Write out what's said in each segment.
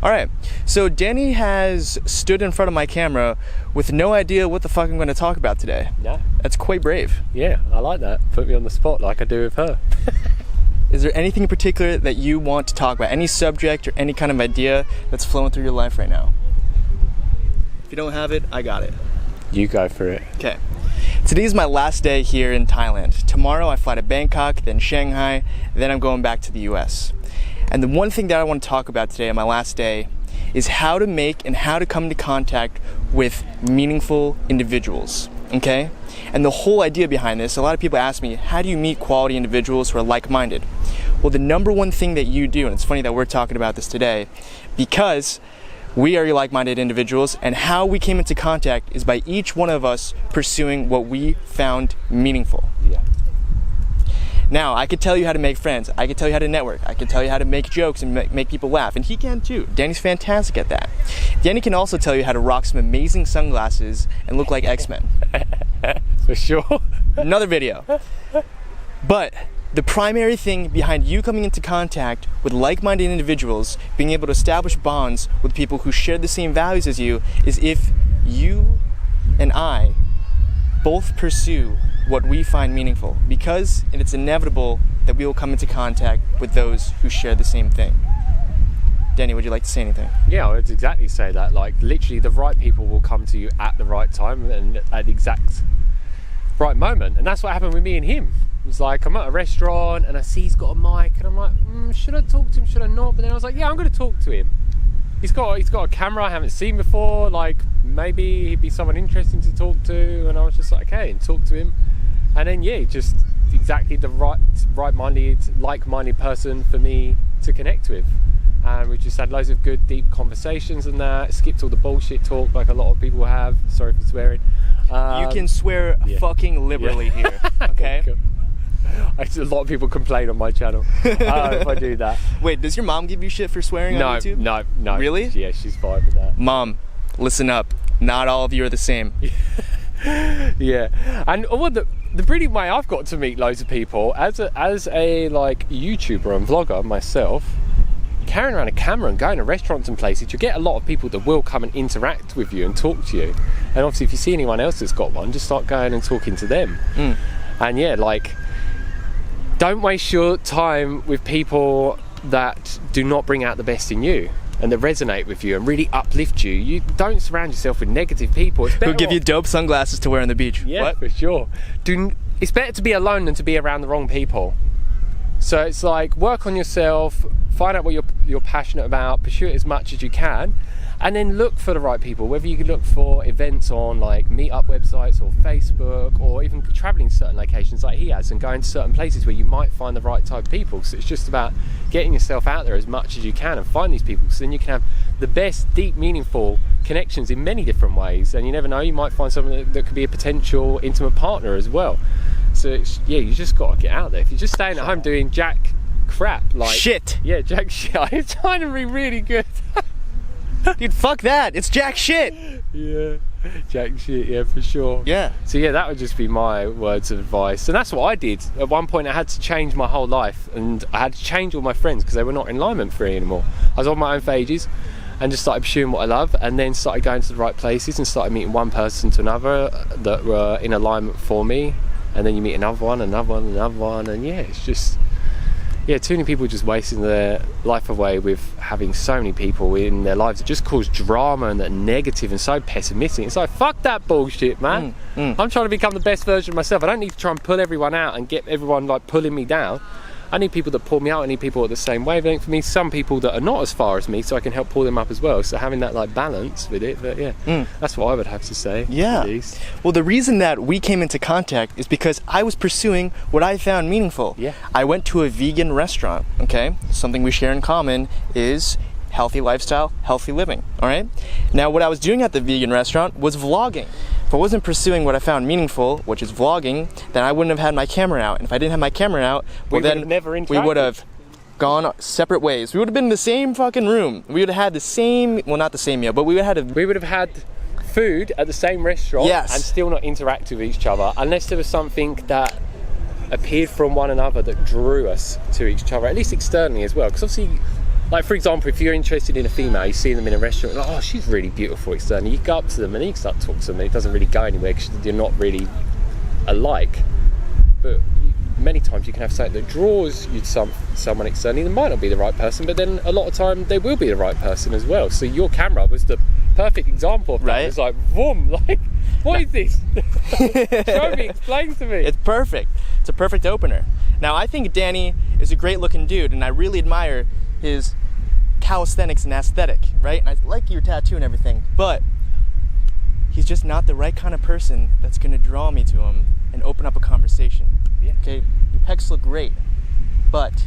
All right, so Danny has stood in front of my camera with no idea what the fuck I'm going to talk about today. No. That's quite brave. Yeah, I like that. Put me on the spot like I do with her. Is there anything in particular that you want to talk about? Any subject or any kind of idea that's flowing through your life right now? If you don't have it, I got it. You go for it. Okay. Today's my last day here in Thailand. Tomorrow I fly to Bangkok, then Shanghai, then I'm going back to the US. And the one thing that I want to talk about today on my last day is how to make and how to come into contact with meaningful individuals, okay? And the whole idea behind this, a lot of people ask me, how do you meet quality individuals who are like-minded? Well, the number one thing that you do, and it's funny that we're talking about this today, because we are like-minded individuals, and how we came into contact is by each one of us pursuing what we found meaningful. Yeah. Now, I could tell you how to make friends, I could tell you how to network, I could tell you how to make jokes and make people laugh, and he can too. Danny's fantastic at that. Danny can also tell you how to rock some amazing sunglasses and look like X-Men. For sure. Another video. But the primary thing behind you coming into contact with like-minded individuals, being able to establish bonds with people who share the same values as you, is if you and I both pursue what we find meaningful, because it's inevitable that we will come into contact with those who share the same thing. Danny, would you like to say anything? Yeah, I would exactly say that. Like, literally, the right people will come to you at the right time and at the exact right moment. And that's what happened with me and him. It was like, I'm at a restaurant and I see he's got a mic and I'm like, should I talk to him, should I not? But then I was like, yeah, I'm going to talk to him. He's got a camera I haven't seen before, like maybe he'd be someone interesting to talk to. And I was just like, okay, and talk to him. And then, yeah, just exactly the right-minded, like-minded person for me to connect with. And we just had loads of good, deep conversations and that. Skipped all the bullshit talk like a lot of people have. Sorry for swearing. You can swear fucking liberally here, okay? A lot of people complain on my channel if I do that. Wait, does your mom give you shit for swearing on YouTube? No. Really? Yeah, she's fine with that. Mom, listen up. Not all of you are the same. Yeah, and the pretty way I've got to meet loads of people as a like YouTuber and vlogger myself, carrying around a camera and going to restaurants and places, you get a lot of people that will come and interact with you and talk to you. And obviously, if you see anyone else that's got one, just start going and talking to them. And yeah, like, don't waste your time with people that do not bring out the best in you and that resonate with you and really uplift you. You don't surround yourself with negative people. Who give you dope sunglasses to wear on the beach. Yeah, what? For sure. It's better to be alone than to be around the wrong people. So it's like, work on yourself, find out what you're passionate about, pursue it as much as you can, and then look for the right people. Whether you can look for events on like meetup websites or Facebook, or even traveling to certain locations like he has and going to certain places where you might find the right type of people. So it's just about getting yourself out there as much as you can and find these people, so then you can have the best, deep, meaningful connections in many different ways. And you never know, you might find someone that could be a potential intimate partner as well. So yeah, you just got to get out there. If you're just staying at home doing jack crap, like shit. Yeah, jack shit. I'm trying to be really good. Dude, fuck that. It's jack shit. Yeah, jack shit. Yeah, for sure. Yeah. So yeah, that would just be my words of advice. And that's what I did. At one point, I had to change my whole life, and I had to change all my friends because they were not in alignment for me anymore. I was on my own for ages, and just started pursuing what I love, and then started going to the right places and started meeting one person to another that were in alignment for me. And then you meet another one, and yeah, it's just, yeah, too many people just wasting their life away with having so many people in their lives that just cause drama and that are negative and so pessimistic. It's like, fuck that bullshit, man. I'm trying to become the best version of myself. I don't need to try and pull everyone out and get everyone like pulling me down. I need people that pull me out. I need people at the same wavelength for me. Some people that are not as far as me, so I can help pull them up as well. So having that like balance with it, but yeah, that's what I would have to say. Yeah. Well, the reason that we came into contact is because I was pursuing what I found meaningful. Yeah. I went to a vegan restaurant. Okay, something we share in common is healthy lifestyle, healthy living. All right. Now, what I was doing at the vegan restaurant was vlogging. If I wasn't pursuing what I found meaningful, which is vlogging, then I wouldn't have had my camera out. And if I didn't have my camera out, well, then we would have gone separate ways. We would have been in the same fucking room. We would have had the same, well, not the same meal, but we would have had food at the same restaurant, yes, and still not interact with each other unless there was something that appeared from one another that drew us to each other, at least externally as well. Because obviously Like, for example, if you're interested in a female, you see them in a restaurant, like, oh, she's really beautiful externally. You go up to them and you start talking to them, and it doesn't really go anywhere because you're not really alike. But many times you can have something that draws you to someone externally. They might not be the right person, but then a lot of time they will be the right person as well. So your camera was the perfect example of that. Right. It's like, boom, like, what is this? Show me, explain to me. It's perfect. It's a perfect opener. Now, I think Danny is a great looking dude, and I really admire his calisthenics and aesthetic, right? And I like your tattoo and everything, but he's just not the right kind of person that's gonna draw me to him and open up a conversation. Yeah. Okay, your pecs look great, but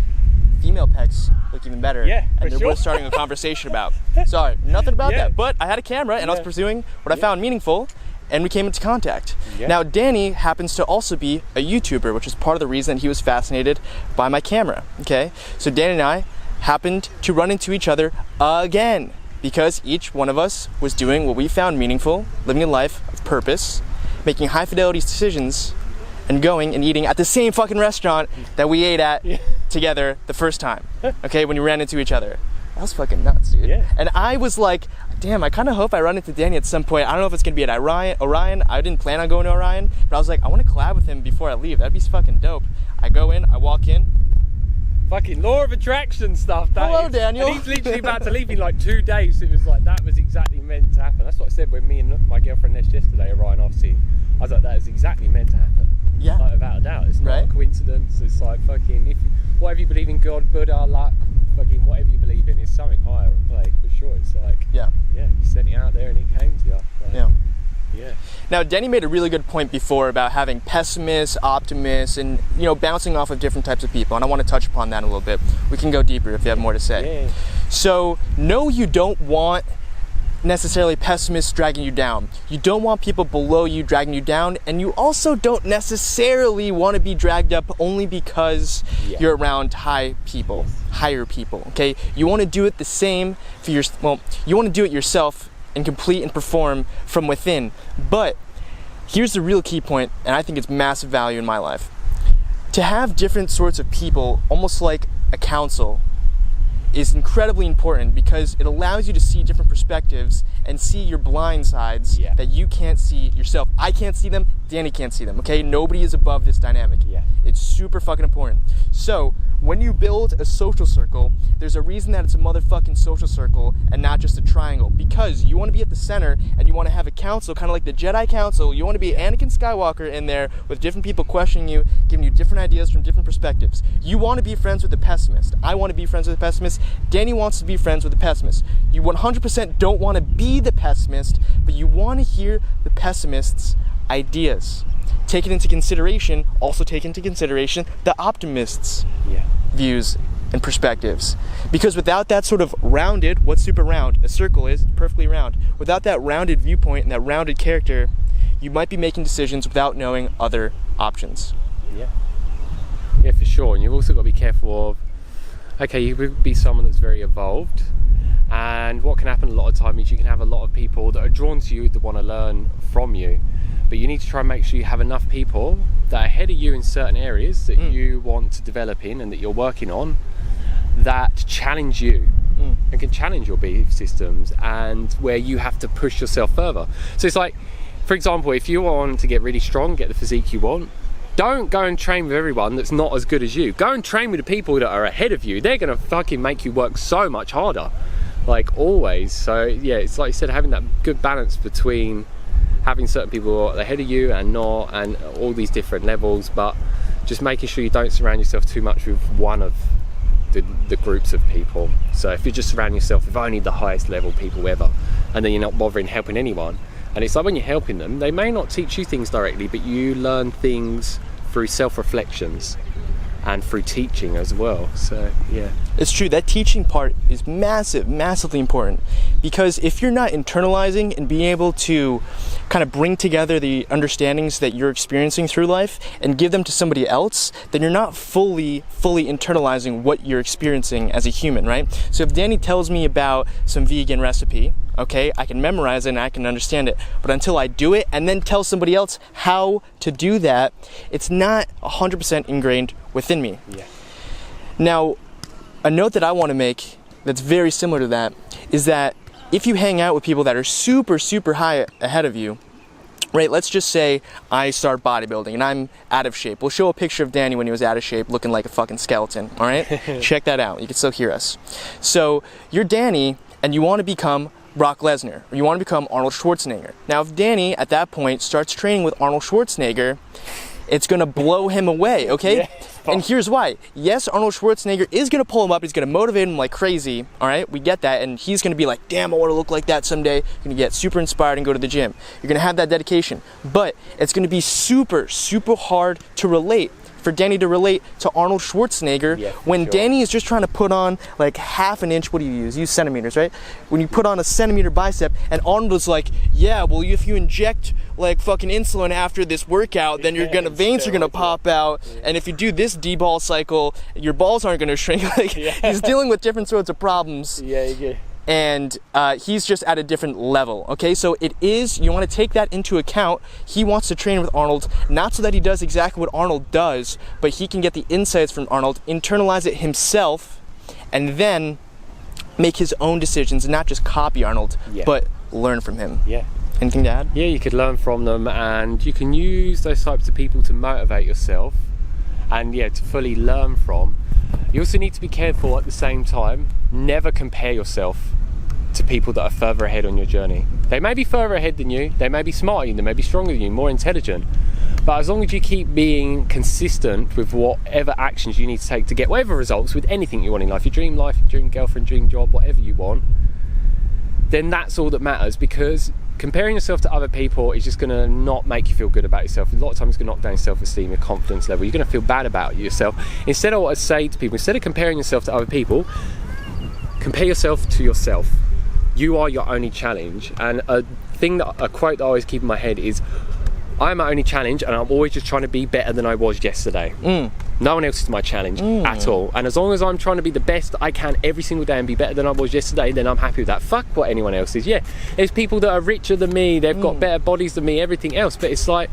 female pecs look even better. Yeah, and they're sure. worth starting a conversation about. Sorry, nothing about Yeah. that, but I had a camera and I was pursuing what I found meaningful, and we came into contact. Yeah. Now, Danny happens to also be a YouTuber, which is part of the reason he was fascinated by my camera, okay? So Danny and I happened to run into each other again because each one of us was doing what we found meaningful, living a life of purpose, making high fidelity decisions, and going and eating at the same fucking restaurant that we ate at together the first time, okay, when we ran into each other. That was fucking nuts, dude. Yeah. And I was like, damn, I kind of hope I run into Danny at some point. I don't know if it's gonna be at Orion. I didn't plan on going to Orion, but I was like, I want to collab with him before I leave. That'd be fucking dope. I go in, I walk in. Fucking law of attraction stuff. That Hello, is. Daniel. And he's literally about to leave in like 2 days. It was like, that was exactly meant to happen. That's what I said when me and my girlfriend Ness yesterday at Ryan Offsea. I was like, that is exactly meant to happen. Yeah. Like, without a doubt. It's not Right. a coincidence. It's like fucking, whatever you believe in, God, Buddha, luck, fucking whatever you believe in, is something higher at play for sure. It's like, Yeah. you sent it out there and it came to you. Like, Yeah. Yeah. Now, Denny made a really good point before about having pessimists, optimists, and, bouncing off of different types of people. And I want to touch upon that a little bit. We can go deeper if you have more to say. Yeah. So, no, you don't want necessarily pessimists dragging you down. You don't want people below you dragging you down, and you also don't necessarily want to be dragged up only because you're around higher people, okay? You want to do it the same for you want to do it yourself and complete and perform from within. But here's the real key point, and I think it's massive value in my life. To have different sorts of people, almost like a council, is incredibly important because it allows you to see different perspectives and see your blind sides that you can't see yourself. I can't see them, Danny can't see them, okay? Nobody is above this dynamic. Yeah. It's super fucking important. So, when you build a social circle, there's a reason that it's a motherfucking social circle and not just a triangle, because you want to be at the center and you want to have a council, kind of like the Jedi Council. You want to be Anakin Skywalker in there with different people questioning you, giving you different ideas from different perspectives. You want to be friends with the pessimist. I want to be friends with the pessimist. Danny wants to be friends with the pessimist. You 100% don't want to be the pessimist, but you want to hear the pessimist's ideas. Take it into consideration, also take into consideration the optimist's views and perspectives. Because without that sort of rounded, what's super round? A circle is perfectly round. Without that rounded viewpoint and that rounded character, you might be making decisions without knowing other options. Yeah, for sure. And you've also got to be careful of, okay, you would be someone that's very evolved, and what can happen a lot of time is you can have a lot of people that are drawn to you that want to learn from you, but you need to try and make sure you have enough people that are ahead of you in certain areas that you want to develop in and that you're working on, that challenge you and can challenge your belief systems, and where you have to push yourself further. So it's like, for example, if you want to get really strong, get the physique you want, don't go and train with everyone that's not as good as you. Go and train with the people that are ahead of you. They're gonna fucking make you work so much harder, like always. So yeah, it's like you said, having that good balance between having certain people ahead of you and not, and all these different levels, but just making sure you don't surround yourself too much with one of the groups of people. So if you just surround yourself with only the highest level people ever, and then you're not bothering helping anyone, and it's like when you're helping them, they may not teach you things directly, but you learn things through self-reflections and through teaching as well. So yeah, it's true, that teaching part is massively important, because if you're not internalizing and being able to kind of bring together the understandings that you're experiencing through life and give them to somebody else, then you're not fully internalizing what you're experiencing as a human, right? So if Danny tells me about some vegan recipe, okay, I can memorize it and I can understand it, but until I do it and then tell somebody else how to do that, it's not 100% ingrained within me. Yeah. Now, a note that I want to make that's very similar to that is that if you hang out with people that are super, super high ahead of you, right, let's just say I start bodybuilding and I'm out of shape. We'll show a picture of Danny when he was out of shape looking like a fucking skeleton, all right? Check that out. You can still hear us. So you're Danny and you want to become Brock Lesnar, or you want to become Arnold Schwarzenegger. Now, if Danny at that point starts training with Arnold Schwarzenegger, it's going to blow him away, okay? Yeah. And here's why. Yes, Arnold Schwarzenegger is going to pull him up. He's going to motivate him like crazy, all right? We get that. And he's going to be like, damn, I want to look like that someday. You're going to get super inspired and go to the gym. You're going to have that dedication. But it's going to be super, super hard to relate, for Danny to relate to Arnold Schwarzenegger when Danny is just trying to put on like half an inch. What do you use? You use centimeters, right? When you put on a centimeter bicep and Arnold is like, yeah, well, if you inject like fucking insulin after this workout, then veins are gonna pop out, and if you do this D-ball cycle, your balls aren't gonna shrink. Like he's dealing with different sorts of problems. And he's just at a different level, okay? So you want to take that into account. He wants to train with Arnold, not so that he does exactly what Arnold does, but he can get the insights from Arnold, internalize it himself, and then make his own decisions, and not just copy Arnold, but learn from him. Anything to add? Yeah, you could learn from them, and you can use those types of people to motivate yourself, and to fully learn from. You also need to be careful at the same time. Never compare yourself to people that are further ahead on your journey. They may be further ahead than you, they may be smarter than you, they may be stronger than you, more intelligent. But as long as you keep being consistent with whatever actions you need to take to get whatever results with anything you want in life, your dream girlfriend, dream job, whatever you want, then that's all that matters, because comparing yourself to other people is just going to not make you feel good about yourself. A lot of times it's going to knock down your self-esteem, your confidence level. You're going to feel bad about yourself. Instead of what I say to people, instead of comparing yourself to other people, compare yourself to yourself. You are your only challenge. And a quote that I always keep in my head is, I'm my only challenge, and I'm always just trying to be better than I was yesterday. No one else is my challenge at all. And as long as I'm trying to be the best I can every single day and be better than I was yesterday, then I'm happy with that. Fuck what anyone else is. There's people that are richer than me, they've got better bodies than me, everything else, but it's like,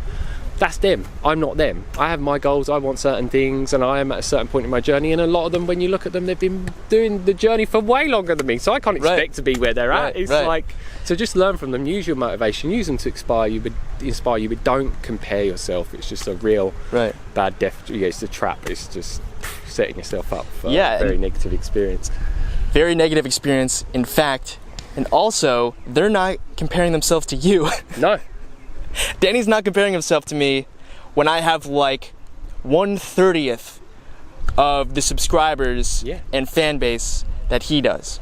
that's them. I'm not them. I have my goals, I want certain things, and I am at a certain point in my journey, and a lot of them, when you look at them, they've been doing the journey for way longer than me, so I can't expect to be where they're at. It's like, so just learn from them, use your motivation, use them to inspire you, but don't compare yourself. It's just a real bad it's a trap. It's just setting yourself up for a very negative experience. Very negative experience, in fact. And also, they're not comparing themselves to you. No. Danny's not comparing himself to me when I have like 1/30th of the subscribers and fan base that he does.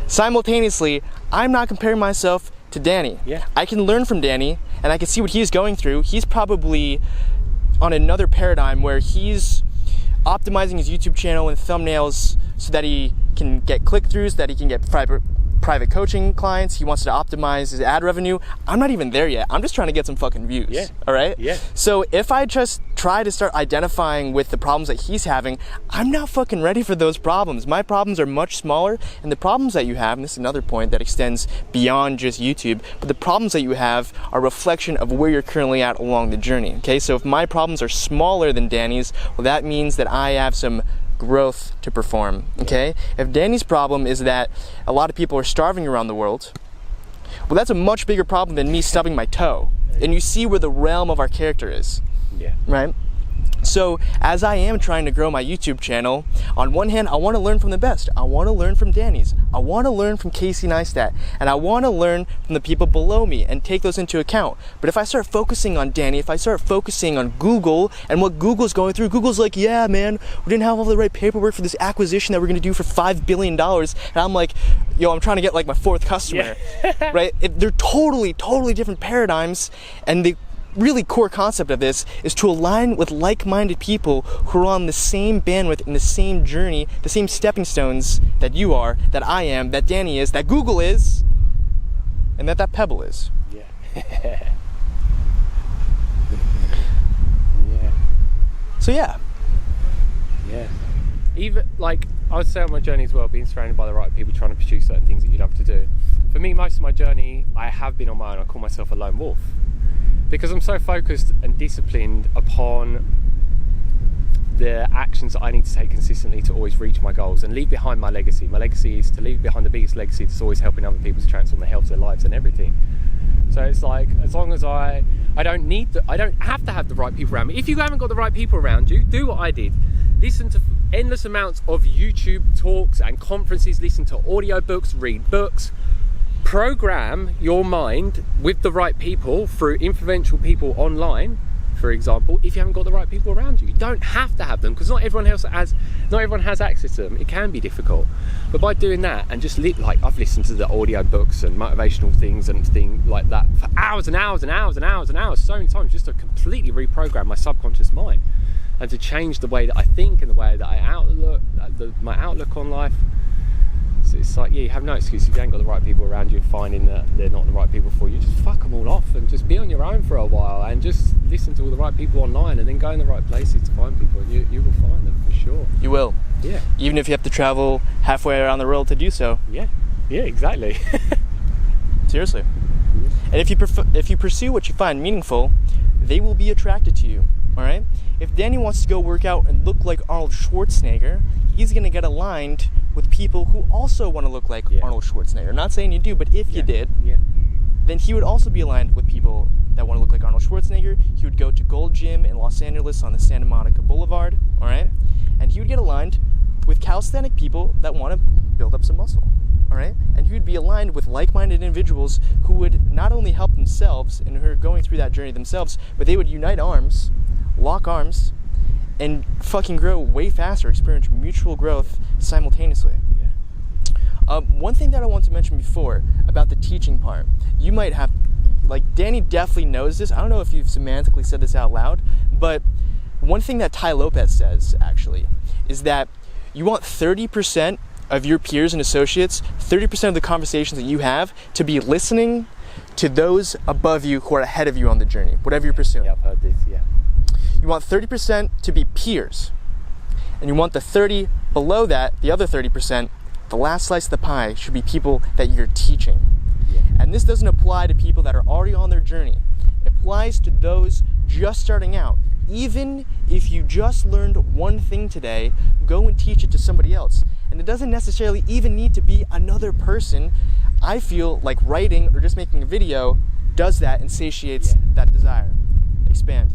Simultaneously, I'm not comparing myself to Danny. I can learn from Danny, and I can see what he's going through. He's probably on another paradigm where he's optimizing his YouTube channel and thumbnails so that he can get click-throughs, that he can get private coaching clients. He wants to optimize his ad revenue. I'm not even there yet. I'm just trying to get some fucking views. All right? So if I just try to start identifying with the problems that he's having, I'm not fucking ready for those problems. My problems are much smaller, and the problems that you have, and this is another point that extends beyond just YouTube, but the problems that you have are a reflection of where you're currently at along the journey. Okay, so if my problems are smaller than Danny's, well, that means that I have some growth to perform. Okay, if Danny's problem is that a lot of people are starving around the world, well, that's a much bigger problem than me stubbing my toe. And you see where the realm of our character is, right? So as I am trying to grow my YouTube channel, on one hand, I want to learn from the best. I want to learn from Danny's. I want to learn from Casey Neistat. And I want to learn from the people below me and take those into account. But if I start focusing on Danny, if I start focusing on Google and what Google's going through, Google's like, yeah, man, we didn't have all the right paperwork for this acquisition that we're going to do for $5 billion. And I'm like, yo, I'm trying to get like my 4th customer, right? They're totally different paradigms, and the really core concept of this is to align with like-minded people who are on the same bandwidth, in the same journey, the same stepping stones that you are, that I am, that Danny is, that Google is, and that Pebble is. So even like I would say on my journey as well, being surrounded by the right people, trying to pursue certain things that you love to do. For me, most of my journey, I have been on my own. I call myself a lone wolf, because I'm so focused and disciplined upon the actions that I need to take consistently to always reach my goals and leave behind my legacy. My legacy is to leave behind the biggest legacy that's always helping other people to transform the health of their lives and everything. So it's like, as long as I don't have to have the right people around me. If you haven't got the right people around you, do what I did. Listen to endless amounts of YouTube talks and conferences, listen to audiobooks, read books. Program your mind with the right people through influential people online, for example, if you haven't got the right people around you. You don't have to have them, because not everyone has access to them. It can be difficult. But by doing that, and just like I've listened to the audiobooks and motivational things and things like that for hours and hours and hours and hours and hours, so many times, just to completely reprogram my subconscious mind and to change the way that I think and the way that I my outlook on life. So it's like, yeah, you have no excuse if you ain't got the right people around you and finding that they're not the right people for you. Just fuck them all off and just be on your own for a while and just listen to all the right people online and then go in the right places to find people, and you will find them for sure. You will. Yeah. Even if you have to travel halfway around the world to do so. Yeah. Yeah, exactly. Seriously. And if you pursue what you find meaningful, they will be attracted to you. All right? If Danny wants to go work out and look like Arnold Schwarzenegger, he's going to get aligned with people who also want to look like Arnold Schwarzenegger. Not saying you do, but if you did, then he would also be aligned with people that want to look like Arnold Schwarzenegger. He would go to Gold Gym in Los Angeles on the Santa Monica Boulevard, all right? And he would get aligned with calisthenic people that want to build up some muscle, all right? And he would be aligned with like-minded individuals who would not only help themselves and who are going through that journey themselves, but they would unite arms, lock arms, and fucking grow way faster, experience mutual growth simultaneously. One thing that I want to mention before about the teaching part, you might have, like, Danny definitely knows this. I don't know if you've semantically said this out loud, but one thing that Tai Lopez says, actually, is that you want 30% of your peers and associates, 30% of the conversations that you have, to be listening to those above you who are ahead of you on the journey, whatever you're pursuing. Yeah, I've heard this, yeah. You want 30% to be peers, and you want the 30 below that, the other 30%, the last slice of the pie should be people that you're teaching. Yeah. And this doesn't apply to people that are already on their journey. It applies to those just starting out. Even if you just learned one thing today, go and teach it to somebody else. And it doesn't necessarily even need to be another person. I feel like writing or just making a video does that and satiates that desire. Expand.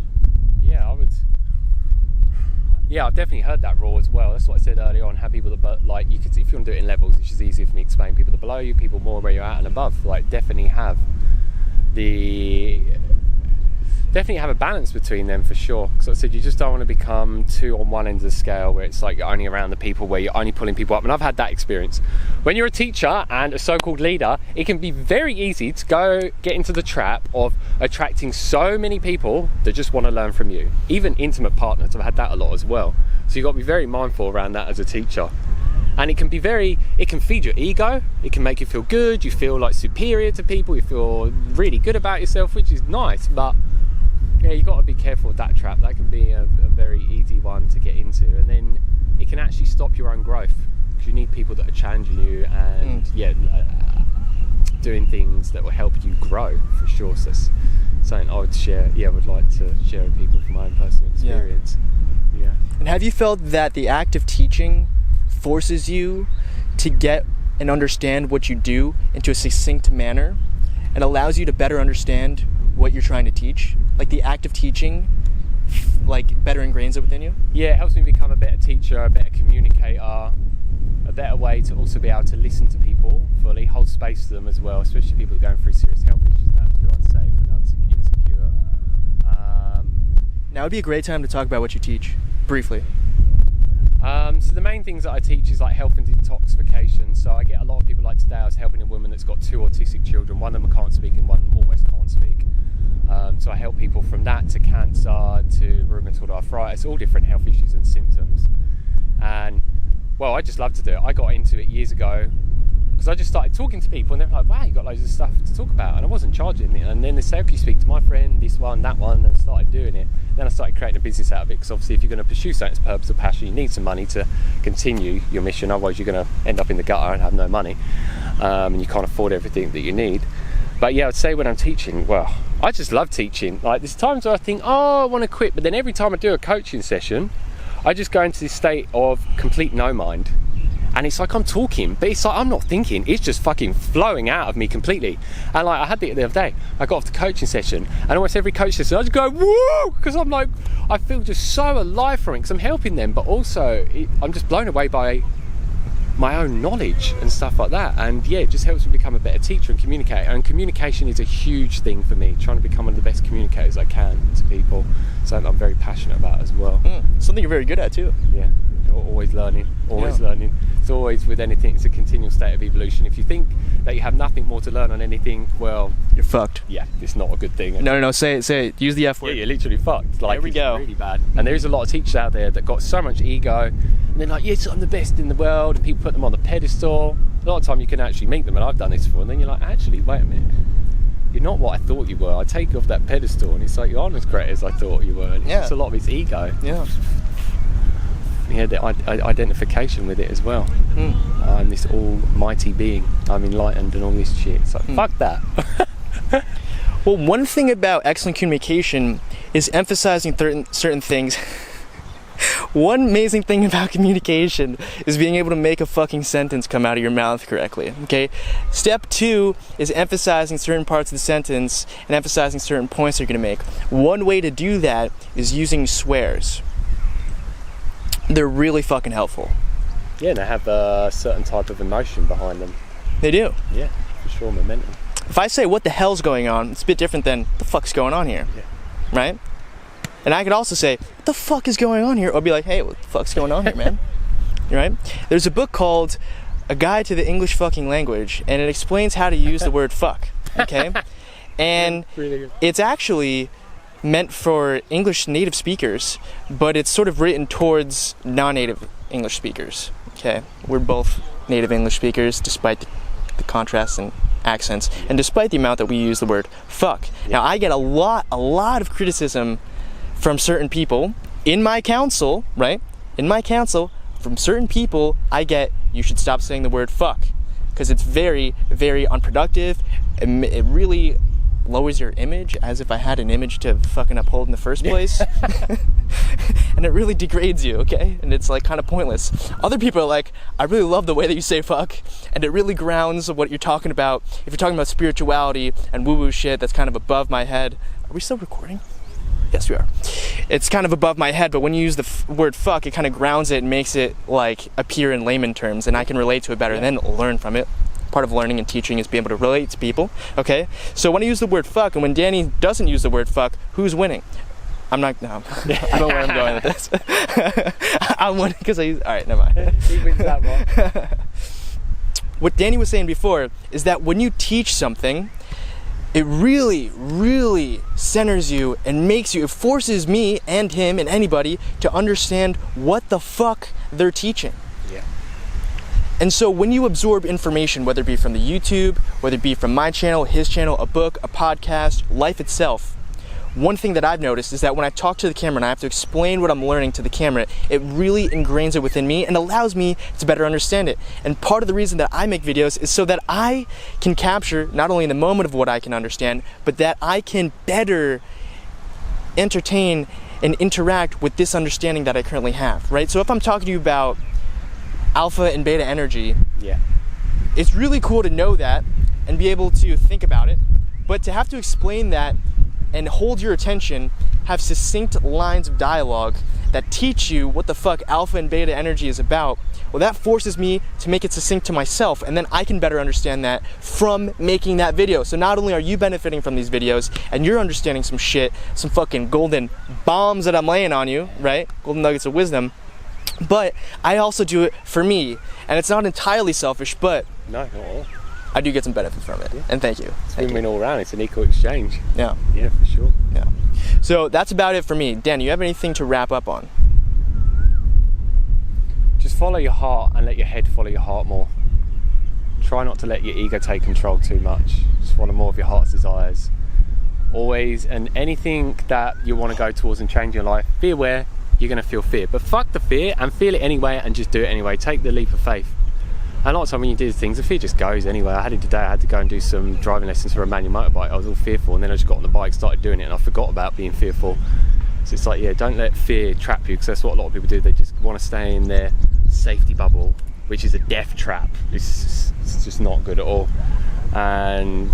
Yeah, I've definitely heard that rule as well. That's what I said earlier on. Have people that, like, you could, if you want to do it in levels, which is easier for me to explain. People that are below you, people more where you're at and above. Like, definitely have a balance between them for sure. Because like I said, you just don't want to become too on one end of the scale where it's like you're only around the people where you're only pulling people up. And I've had that experience. When you're a teacher and a so-called leader, it can be very easy to go get into the trap of attracting so many people that just want to learn from you. Even intimate partners, I've had that a lot as well. So you've got to be very mindful around that as a teacher. And it can feed your ego. It can make you feel good. You feel like superior to people. You feel really good about yourself, which is nice. But yeah, you've got to be careful with that trap. That can be a very easy one to get into. And then it can actually stop your own growth, because you need people that are challenging you and doing things that will help you grow for sure. So that's something I would share. Yeah, I would like to share with people from my own personal experience. Yeah. And have you felt that the act of teaching forces you to get and understand what you do into a succinct manner and allows you to better understand what you're trying to teach? Like, the act of teaching, like, better ingrains it within you? Yeah, it helps me become a better teacher, a better communicator, a better way to also be able to listen to people fully, hold space to them as well, especially people going through serious health issues and that feel unsafe and insecure. Now would be a great time to talk about what you teach, briefly. So the main things that I teach is like health and detoxification. So I get a lot of people, like today I was helping a woman that's got 2 autistic children. One of them can't speak and one almost can't speak. So I help people from that to cancer, to rheumatoid arthritis, all different health issues and symptoms. And well, I just love to do it. I got into it years ago because I just started talking to people and they're like, wow, you got loads of stuff to talk about. And I wasn't charging it. And then they say, okay, you speak to my friend, this one, that one, and I started doing it. Then I started creating a business out of it, because obviously if you're going to pursue something's purpose or passion, you need some money to continue your mission. Otherwise you're going to end up in the gutter and have no money, and you can't afford everything that you need. But yeah, I'd say when I'm teaching, well, I just love teaching. Like, there's times where I think, oh, I want to quit, but then every time I do a coaching session, I just go into this state of complete no mind. And it's like I'm talking, but it's like I'm not thinking. It's just fucking flowing out of me completely. And like I had it the other day. I got off the coaching session, and almost every coach session I just go woo, because I'm like, I feel just so alive from it, because I'm helping them, but also I'm just blown away by my own knowledge and stuff like that. And yeah, it just helps me become a better teacher and communicator. And communication is a huge thing for me. Trying to become one of the best communicators I can to people. Something I'm very passionate about as well. Something you're very good at too. Yeah. Always learning, learning. It's always, with anything, it's a continual state of evolution. If you think that you have nothing more to learn on anything, well, you're fucked. Yeah, it's not a good thing. No, say it. Use the F word. Yeah, you're literally fucked. Like, there we go. Really bad. And there is a lot of teachers out there that got so much ego, and they're like, yes, I'm the best in the world, and people put them on the pedestal. A lot of time you can actually meet them, and I've done this before, and then you're like, actually, wait a minute. You're not what I thought you were. I take you off that pedestal, and it's like, you aren't as great as I thought you were. And it's just a lot of it's ego. Yeah. Yeah, the identification with it as well. I'm this almighty being. I'm enlightened and all this shit. It's like, fuck that. Well, one thing about excellent communication is emphasizing certain things. One amazing thing about communication is being able to make a fucking sentence come out of your mouth correctly, okay? Step 2 is emphasizing certain parts of the sentence and emphasizing certain points you're gonna make. One way to do that is using swears. They're really fucking helpful. Yeah, and they have a certain type of emotion behind them. They do. Yeah, for sure, momentum. If I say, what the hell's going on, it's a bit different than, what the fuck's going on here? Yeah. Right? And I could also say, what the fuck is going on here? Or be like, hey, what the fuck's going on here, man? Right? There's a book called A Guide to the English Fucking Language, and it explains how to use the word fuck, okay? And really it's actually meant for English native speakers, but it's sort of written towards non-native English speakers, okay? We're both native English speakers, despite the contrast in accents, and despite the amount that we use the word fuck. Now, I get a lot of criticism from certain people in my council, right? In my council, from certain people, I get, you should stop saying the word fuck, because it's very, very unproductive. It really lowers your image, as if I had an image to fucking uphold in the first place. And it really degrades you, okay? And it's like kind of pointless. Other people are like, I really love the way that you say fuck, and it really grounds what you're talking about. If you're talking about spirituality and woo-woo shit that's kind of above my head. Are we still recording? Yes, we are. It's kind of above my head, but when you use the word fuck, it kind of grounds it and makes it like appear in layman terms, and I can relate to it better and then learn from it. Part of learning and teaching is being able to relate to people, okay? So when I use the word fuck, and when Danny doesn't use the word fuck, who's winning? I'm not, no, I don't know where I'm going with this. I'm winning because I use, all right, never mind. He wins that one. What Danny was saying before is that when you teach something, it really, really centers you and makes you, it forces me and him and anybody to understand what the fuck they're teaching. Yeah. And so when you absorb information, whether it be from the YouTube, whether it be from my channel, his channel, a book, a podcast, life itself, one thing that I've noticed is that when I talk to the camera and I have to explain what I'm learning to the camera, it really ingrains it within me and allows me to better understand it. And part of the reason that I make videos is so that I can capture not only in the moment of what I can understand, but that I can better entertain and interact with this understanding that I currently have, right? So if I'm talking to you about alpha and beta energy, yeah, it's really cool to know that and be able to think about it, but to have to explain that and hold your attention, have succinct lines of dialogue that teach you what the fuck alpha and beta energy is about, well, that forces me to make it succinct to myself, and then I can better understand that from making that video. So not only are you benefiting from these videos and you're understanding some shit, some fucking golden bombs that I'm laying on you, right? Golden nuggets of wisdom, but I also do it for me, and it's not entirely selfish, but no, not at all. I do get some benefit from it, and thank you. It's win-win all around. It's an equal exchange. Yeah. Yeah, for sure. Yeah. So that's about it for me. Dan, you have anything to wrap up on? Just follow your heart and let your head follow your heart more. Try not to let your ego take control too much. Just follow more of your heart's desires. Always, and anything that you want to go towards and change your life, be aware you're going to feel fear. But fuck the fear and feel it anyway and just do it anyway. Take the leap of faith. And a lot of time when you do things, the fear just goes anyway. I had it today, I had to go and do some driving lessons for a manual motorbike. I was all fearful, and then I just got on the bike, started doing it, and I forgot about being fearful. So it's like, yeah, don't let fear trap you, because that's what a lot of people do. They just want to stay in their safety bubble, which is a death trap. It's just not good at all. And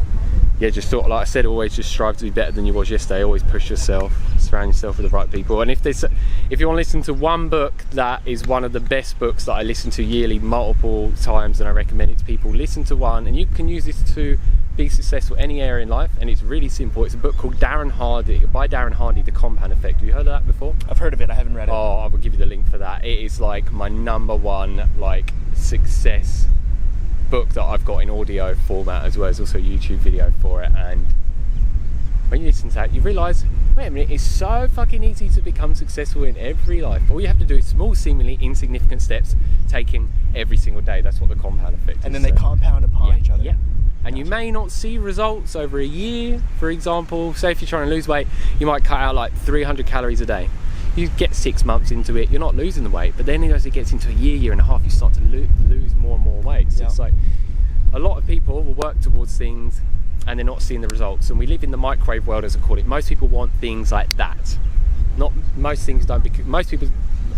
yeah, just thought, like I said, always just strive to be better than you was yesterday. Always push yourself, surround yourself with the right people. And if you want to listen to one book that is one of the best books that I listen to yearly multiple times, and I recommend it to people, listen to one, and you can use this to be successful any area in life, and it's really simple. It's a book called by Darren Hardy, The Compound Effect. Have you heard of that before? I've heard of it, I haven't read it. Oh, I will give you the link for that. It is like my #1 like success book that I've got in audio format, as well as also a YouTube video for it. And when you listen to that, you realise, wait a minute, it's so fucking easy to become successful in every life. All you have to do is small, seemingly insignificant steps taken every single day. That's what the compound effect is. And then they compound upon each other. Yeah. And you may not see results over a year, for example. Say if you're trying to lose weight, you might cut out like 300 calories a day. You get 6 months into it, you're not losing the weight, but then as it gets into a year and a half, you start to lose more and more weight. So it's like, a lot of people will work towards things and they're not seeing the results. And we live in the microwave world, as I call it. Most people want things like that. Most people,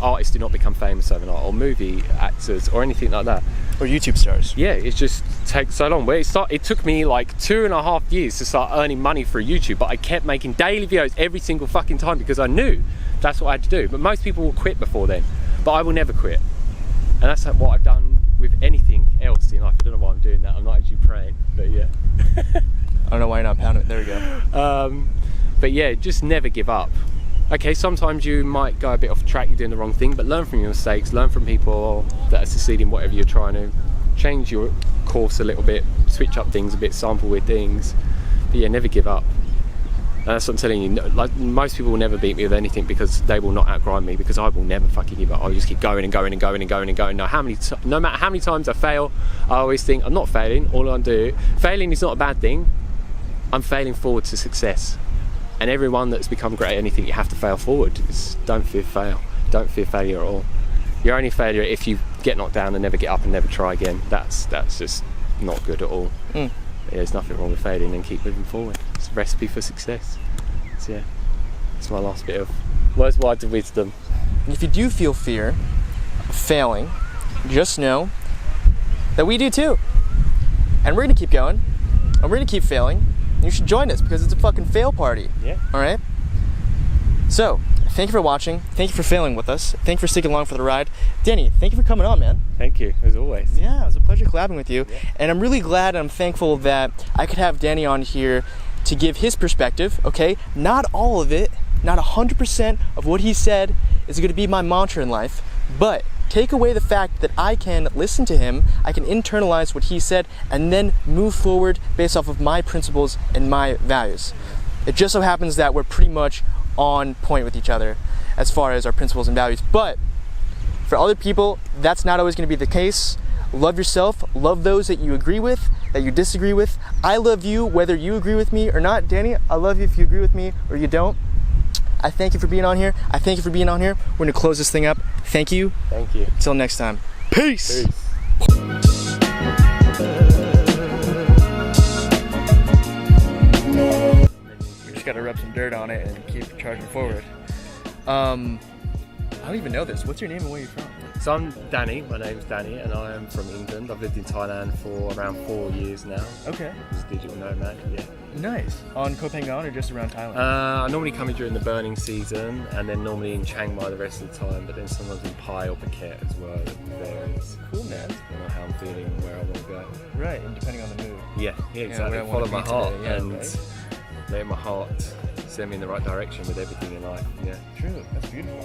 artists do not become famous overnight, or movie actors, or anything like that. Or YouTube stars. Yeah, it just takes so long. It took me like 2.5 years to start earning money for YouTube, but I kept making daily videos every single fucking time because I knew that's what I had to do. But most people will quit before then, but I will never quit. And that's what I've done with anything else in life. I don't know why I'm doing that. I'm not actually praying, but yeah. I don't know why you're not pounding it. There we go. But yeah, just never give up. Okay, sometimes you might go a bit off track, you're doing the wrong thing, but learn from your mistakes, learn from people that are succeeding, whatever you're trying to. Change your course a little bit, switch up things a bit, sample weird things. But yeah, never give up. And that's what I'm telling you. Like, most people will never beat me with anything because they will not outgrind me, because I will never fucking give up. I'll just keep going and going and going and going and going. No matter how many times I fail, I always think I'm not failing. All I do, failing is not a bad thing. I'm failing forward to success. And everyone that's become great at anything, you have to fail forward. Don't fear fail. Don't fear failure at all. You're only a failure if you get knocked down and never get up and never try again. That's just not good at all. There's nothing wrong with failing, and keep moving forward. It's a recipe for success. So yeah, that's my last bit of words of wisdom. If you do feel fear of failing, just know that we do too. And we're gonna keep going, and we're gonna keep failing. You should join us because it's a fucking fail party. Yeah. All right? So, thank you for watching. Thank you for failing with us. Thank you for sticking along for the ride. Danny, thank you for coming on, man. Thank you, as always. Yeah, it was a pleasure collabing with you. Yeah. And I'm really glad and I'm thankful that I could have Danny on here to give his perspective, okay? Not all of it, not 100% of what he said is going to be my mantra in life, but take away the fact that I can listen to him, I can internalize what he said, and then move forward based off of my principles and my values. It just so happens that we're pretty much on point with each other as far as our principles and values. But for other people, that's not always going to be the case. Love yourself, love those that you agree with, that you disagree with. I love you whether you agree with me or not. Danny, I love you if you agree with me or you don't. I thank you for being on here. I thank you for being on here. We're gonna close this thing up. Thank you. Thank you. Until next time. Peace. We just gotta rub some dirt on it and keep charging forward. I don't even know this. What's your name and where are you from? So I'm Danny, my name's Danny, and I am from England. I've lived in Thailand for around 4 years now. Okay. As a digital nomad, yeah. Nice. On Koh Phangan or just around Thailand? I normally come in during the burning season, and then normally in Chiang Mai the rest of the time, but then sometimes in Pai or Phuket as well. It varies. Cool, man. Depending on how I'm feeling and where I want to go. Right, and depending on the mood. Yeah, exactly. where I Follow wanna my be heart today, yeah, and right? let my heart send me in the right direction with everything in life. Yeah. True, that's beautiful.